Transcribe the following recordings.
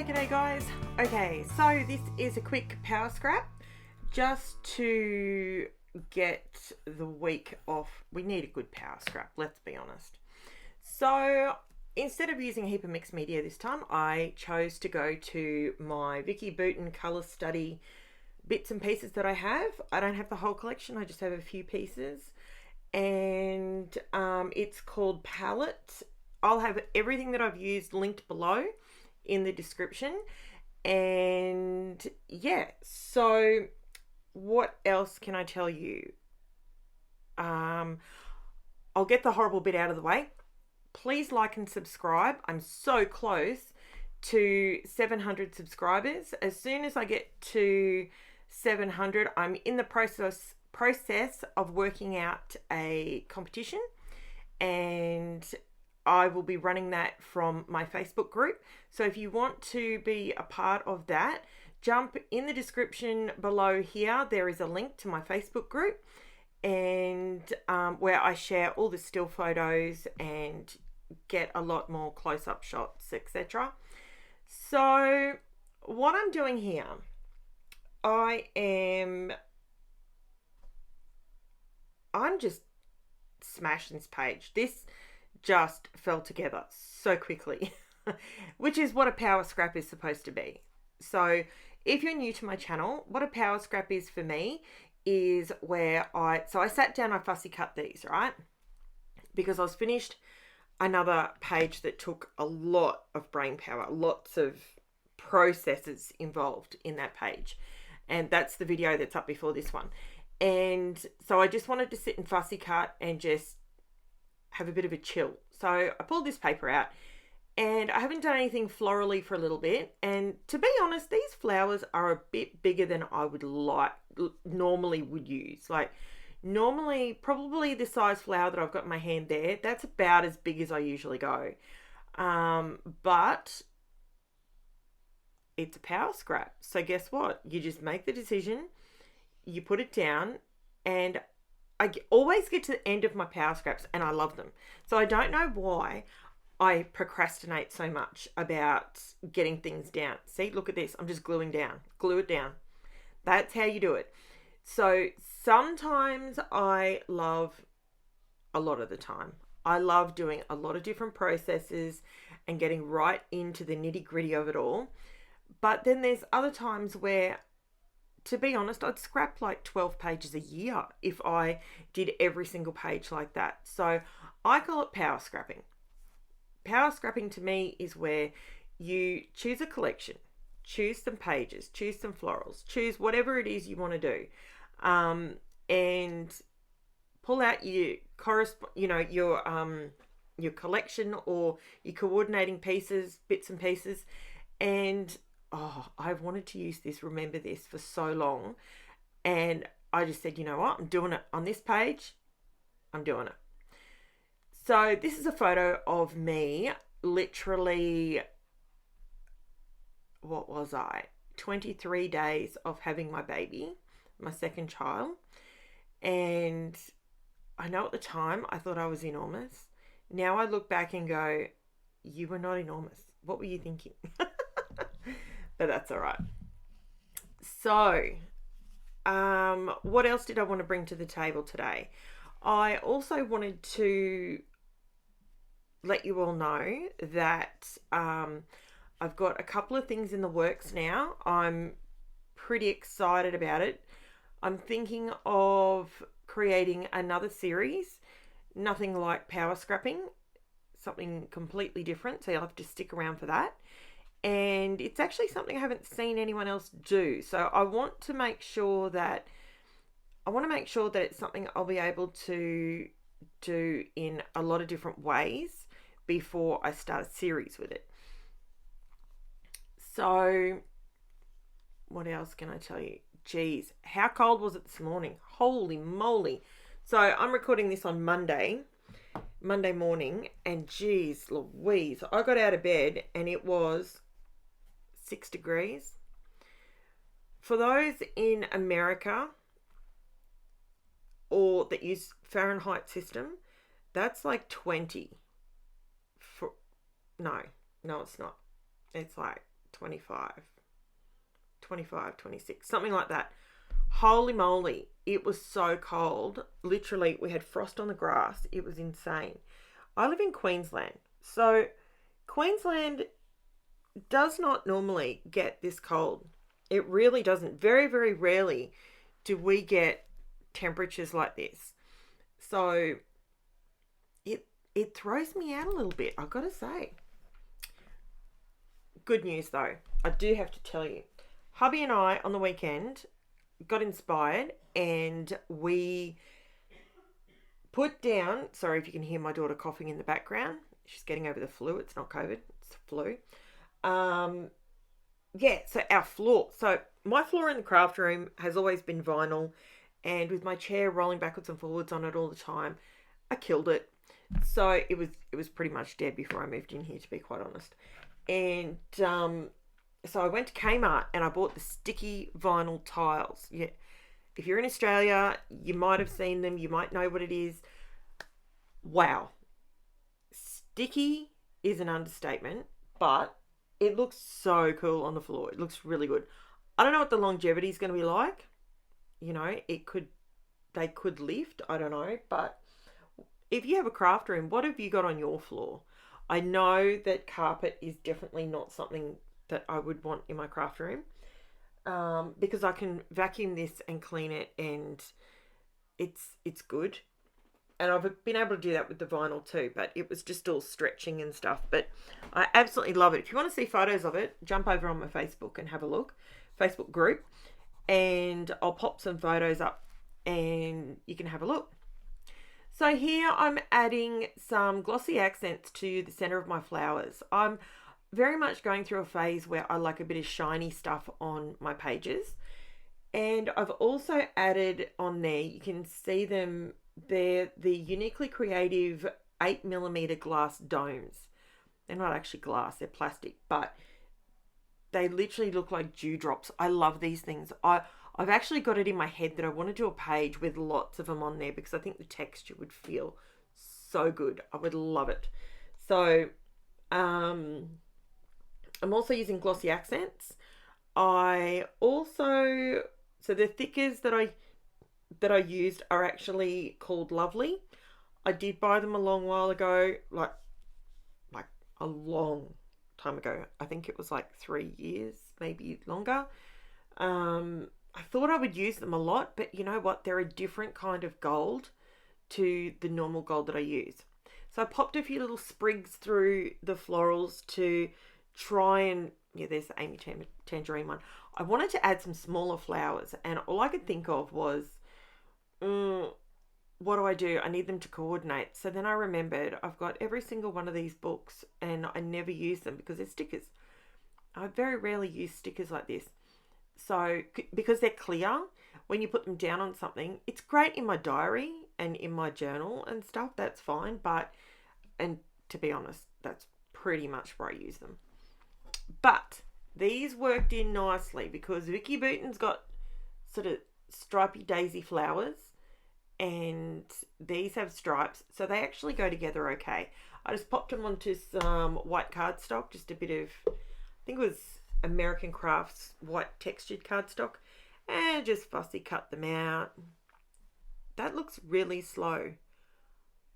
G'day guys. Okay, so this is a quick power scrap just to get the week off. We need a good power scrap, let's be honest. So instead of using a heap of mixed media this time, I chose to go to my Vicky Bouton colour study bits and pieces that I have. I don't have the whole collection, I just have a few pieces. And it's called Palette. I'll have everything that I've used linked below in the description. And yeah, so what else can I tell you? I'll get the horrible bit out of the way. Please like and subscribe. I'm so close to 700 subscribers. As soon as I get to 700, I'm in the process of working out a competition, and I will be running that from my Facebook group. So if you want to be a part of that, jump in the description below here. There is a link to my Facebook group, and where I share all the still photos and get a lot more close-up shots, etc. So what I'm doing here, I'm just smashing this page. This just fell together so quickly, which is what a power scrap is supposed to be. So if you're new to my channel, what a power scrap is for me is where I sat down, I fussy cut these, right? Because I was finished another page that took a lot of brain power, lots of processes involved in that page. And that's the video that's up before this one. And so I just wanted to sit and fussy cut and just have a bit of a chill. So I pulled this paper out, and I haven't done anything florally for a little bit. And to be honest, these flowers are a bit bigger than I would normally would use. Like normally, probably the size flower that I've got in my hand there, that's about as big as I usually go. But it's a power scrap. So guess what? You just make the decision, you put it down, and I always get to the end of my power scraps and I love them. So I don't know why I procrastinate so much about getting things down. See, look at this. I'm just gluing down. Glue it down. That's how you do it. So sometimes a lot of the time, I love doing a lot of different processes and getting right into the nitty gritty of it all. But then there's other times where, to be honest, I'd scrap like 12 pages a year if I did every single page like that. So I call it power scrapping. Power scrapping to me is where you choose a collection, choose some pages, choose some florals, choose whatever it is you want to do, and pull out your your collection or your coordinating pieces, bits and pieces, and I've wanted to use this, remember this, for so long. And I just said, you know what? I'm doing it on this page. I'm doing it. So this is a photo of me literally, what was I? 23 days of having my baby, my second child. And I know at the time I thought I was enormous. Now I look back and go, you were not enormous. What were you thinking? But that's all right. So, what else did I want to bring to the table today? I also wanted to let you all know that I've got a couple of things in the works now. I'm pretty excited about it. I'm thinking of creating another series, nothing like power scrapping, something completely different. So you'll have to stick around for that. And it's actually something I haven't seen anyone else do. So I want to make sure that it's something I'll be able to do in a lot of different ways before I start a series with it. So what else can I tell you? Geez, how cold was it this morning? Holy moly. So I'm recording this on Monday morning, and geez Louise, I got out of bed and it was 6 degrees. For those in America or that use Fahrenheit system, that's like 20. No, it's not. It's like 25, 26, something like that. Holy moly, it was so cold. Literally, we had frost on the grass. It was insane. I live in Queensland. So Queensland does not normally get this cold. It really doesn't. Very, very rarely do we get temperatures like this. So it throws me out a little bit, I've got to say. Good news though, I do have to tell you. Hubby and I on the weekend got inspired and we put down, sorry if you can hear my daughter coughing in the background. She's getting over the flu. It's not COVID, it's flu. So our floor. So my floor in the craft room has always been vinyl, and with my chair rolling backwards and forwards on it all the time, I killed it. So it was pretty much dead before I moved in here, to be quite honest. And so I went to Kmart and I bought the sticky vinyl tiles. Yeah, if you're in Australia, you might have seen them. You might know what it is. Wow. Sticky is an understatement, but it looks so cool on the floor. It looks really good. I don't know what the longevity is going to be like. You know, they could lift. I don't know. But if you have a craft room, what have you got on your floor? I know that carpet is definitely not something that I would want in my craft room, because I can vacuum this and clean it, and it's good. And I've been able to do that with the vinyl too, but it was just all stretching and stuff. But I absolutely love it. If you want to see photos of it, jump over on my Facebook and have a look, Facebook group, and I'll pop some photos up and you can have a look. So here I'm adding some glossy accents to the center of my flowers. I'm very much going through a phase where I like a bit of shiny stuff on my pages. And I've also added on there, you can see them, they're the Uniquely Creative 8mm glass domes. They're not actually glass, they're plastic, but they literally look like dewdrops. I love these things. I've actually got it in my head that I want to do a page with lots of them on there because I think the texture would feel so good. I would love it. So I'm also using glossy accents. So the thickers that I used are actually called Lovely. I did buy them a long while ago, like a long time ago. I think it was like 3 years, maybe longer. I thought I would use them a lot, but you know what? They're a different kind of gold to the normal gold that I use. So I popped a few little sprigs through the florals to try and, yeah, there's the Amy Tangerine one. I wanted to add some smaller flowers, and all I could think of was, what do I do? I need them to coordinate. So then I remembered I've got every single one of these books and I never use them because they're stickers. I very rarely use stickers like this. So because they're clear, when you put them down on something, it's great in my diary and in my journal and stuff. That's fine. And to be honest, that's pretty much where I use them. But these worked in nicely because Vicky Booten's got sort of stripy daisy flowers, and these have stripes, so they actually go together okay. I just popped them onto some white cardstock, just a bit of, I think it was American Crafts white textured cardstock, and just fussy cut them out. That looks really slow.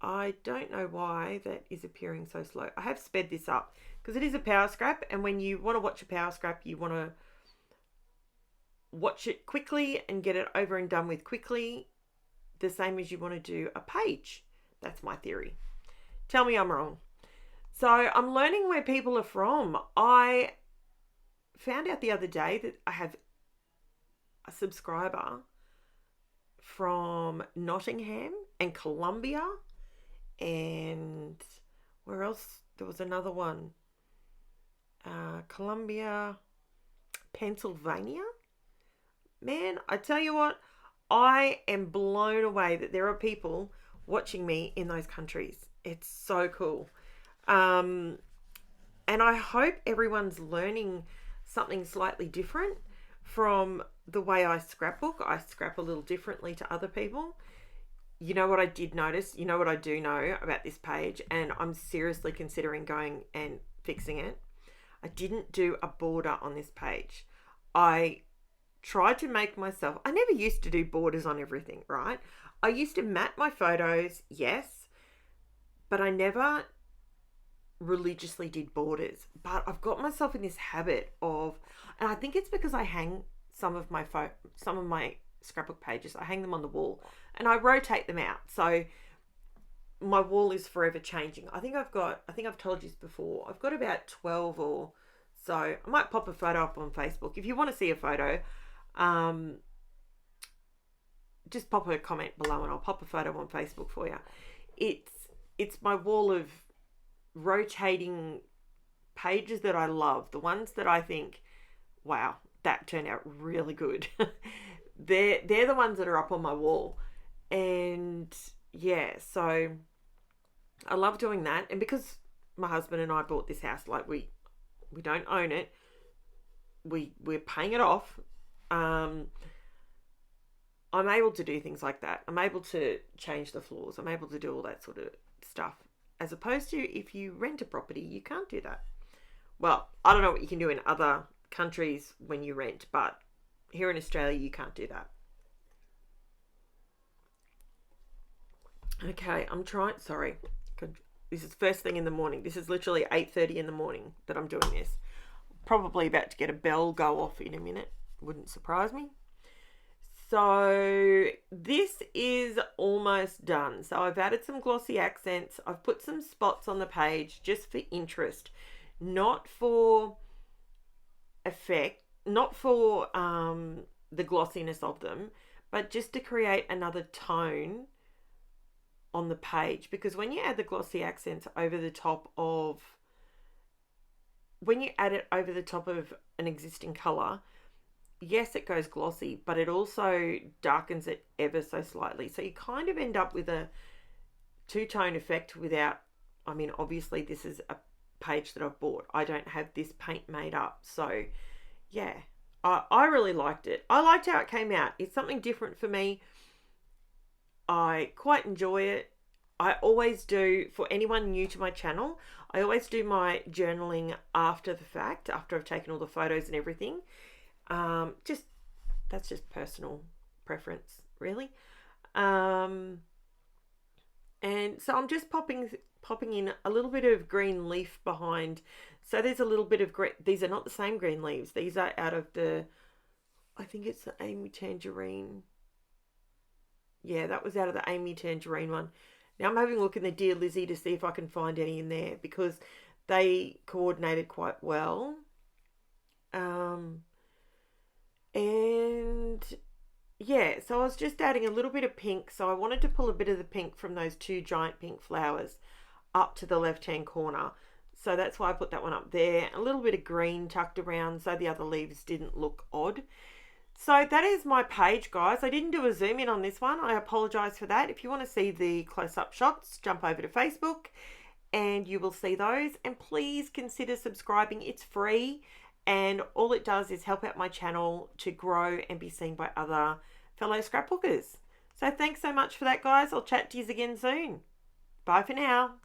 I don't know why that is appearing so slow. I have sped this up because it is a power scrap, and when you want to watch a power scrap, you want to watch it quickly and get it over and done with quickly, the same as you want to do a page. That's my theory. Tell me I'm wrong. So I'm learning where people are from. I found out the other day that I have a subscriber from Nottingham and Colombia, and where else? There was another one. Colombia, Pennsylvania. Man, I tell you what, I am blown away that there are people watching me in those countries. It's so cool. And I hope everyone's learning something slightly different from the way I scrapbook. I scrap a little differently to other people. You know what I did notice? You know what I do know about this page? And I'm seriously considering going and fixing it. I didn't do a border on this page. I tried to make myself, I never used to do borders on everything, right? I used to mat my photos, yes, but I never religiously did borders. But I've got myself in this habit of, and I think it's because I hang some of my scrapbook pages, I hang them on the wall and I rotate them out. So my wall is forever changing. I think I've told you this before. I've got about 12 or so. I might pop a photo up on Facebook. If you want to see a photo, just pop a comment below and I'll pop a photo on Facebook for you. It's my wall of rotating pages that I love, the ones that I think, wow, that turned out really good. they're the ones that are up on my wall. And yeah, so I love doing that. And because my husband and I bought this house, like we don't own it, we're paying it off. I'm able to do things like that. I'm able to change the floors. I'm able to do all that sort of stuff. As opposed to if you rent a property, you can't do that. Well, I don't know what you can do in other countries when you rent, but here in Australia, you can't do that. Okay, sorry. This is first thing in the morning. This is literally 8:30 in the morning that I'm doing this. Probably about to get a bell go off in a minute. Wouldn't surprise me. So this is almost done. So I've added some glossy accents. I've put some spots on the page just for interest, not for effect, not for the glossiness of them, but just to create another tone on the page. Because when you add the glossy accents over the top of, when you add it over the top of an existing colour, yes, it goes glossy, but it also darkens it ever so slightly. So you kind of end up with a two-tone effect without, I mean, obviously this is a page that I've bought. I don't have this paint made up. So yeah, I really liked it. I liked how it came out. It's something different for me. I quite enjoy it. I always do, for anyone new to my channel, I always do my journaling after the fact, after I've taken all the photos and everything. That's just personal preference, really. And so I'm just popping in a little bit of green leaf behind. So there's a little bit of green. These are not the same green leaves. These are out of I think it's the Amy Tangerine. Yeah, that was out of the Amy Tangerine one. Now I'm having a look in the Dear Lizzie to see if I can find any in there because they coordinated quite well. And yeah, so I was just adding a little bit of pink. So I wanted to pull a bit of the pink from those two giant pink flowers up to the left-hand corner. So that's why I put that one up there. A little bit of green tucked around so the other leaves didn't look odd. So that is my page, guys. I didn't do a zoom in on this one. I apologize for that. If you want to see the close-up shots, jump over to Facebook and you will see those. And please consider subscribing. It's free. And all it does is help out my channel to grow and be seen by other fellow scrapbookers. So thanks so much for that, guys. I'll chat to you again soon. Bye for now.